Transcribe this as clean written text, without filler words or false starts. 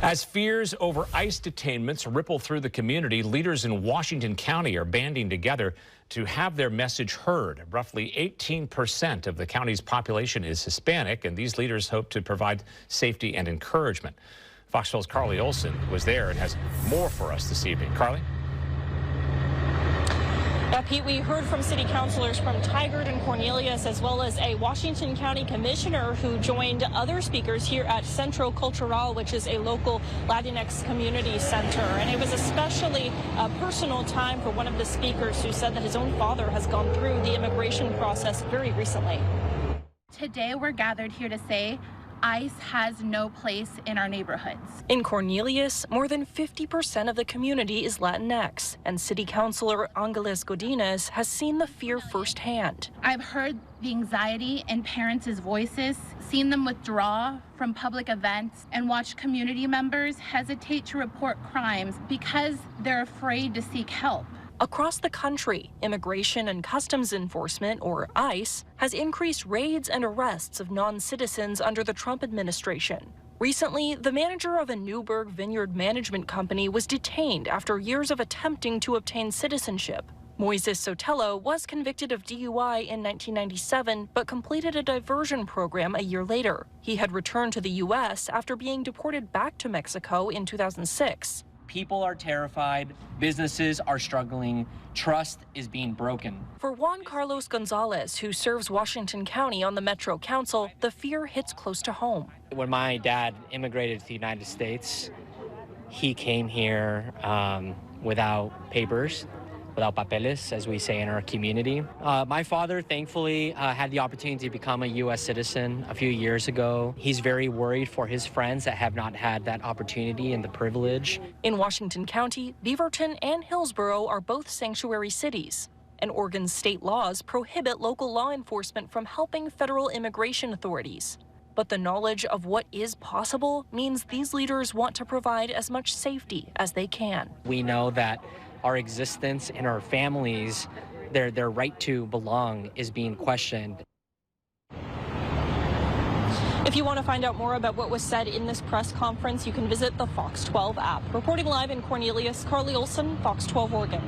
As fears over ICE detainments ripple through the community, leaders in Washington County are banding together to have their message heard. Roughly 18% of the county's population is Hispanic, and these leaders hope to provide safety and encouragement. Fox 12's Carly Olson was there and has more for us this evening. Carly? Yeah, Pete, we heard from city councilors from Tigard and Cornelius, as well as a Washington County commissioner who joined other speakers here at Centro Cultural, which is a local Latinx community center. And it was especially a personal time for one of the speakers who said that his own father has gone through the immigration process very recently. Today we're gathered here to say ICE has no place in our neighborhoods. In Cornelius, more than 50% of the community is Latinx, and City Councilor Angeles Godinez has seen the fear firsthand. I've heard the anxiety in parents' voices, seen them withdraw from public events, and watched community members hesitate to report crimes because they're afraid to seek help. Across the country, Immigration and Customs Enforcement, or ICE, has increased raids and arrests of non-citizens under the Trump administration. Recently, the manager of a Newburgh vineyard management company was detained after years of attempting to obtain citizenship. Moises Sotelo was convicted of DUI in 1997, but completed a diversion program a year later. He had returned to the U.S. after being deported back to Mexico in 2006. People are terrified, businesses are struggling, trust is being broken. For Juan Carlos Gonzalez, who serves Washington County on the Metro Council, the fear hits close to home. When my dad immigrated to the United States, he came here without papers, without papeles, as we say in our community. My father, thankfully, had the opportunity to become a U.S. citizen a few years ago. He's very worried for his friends that have not had that opportunity and the privilege. In Washington County, Beaverton and Hillsborough are both sanctuary cities, and Oregon's state laws prohibit local law enforcement from helping federal immigration authorities. But the knowledge of what is possible means these leaders want to provide as much safety as they can. We know that our existence and our families, their right to belong is being questioned. If you want to find out more about what was said in this press conference, you can visit the Fox 12 app. Reporting live in Cornelius, Carly Olson, Fox 12 Oregon.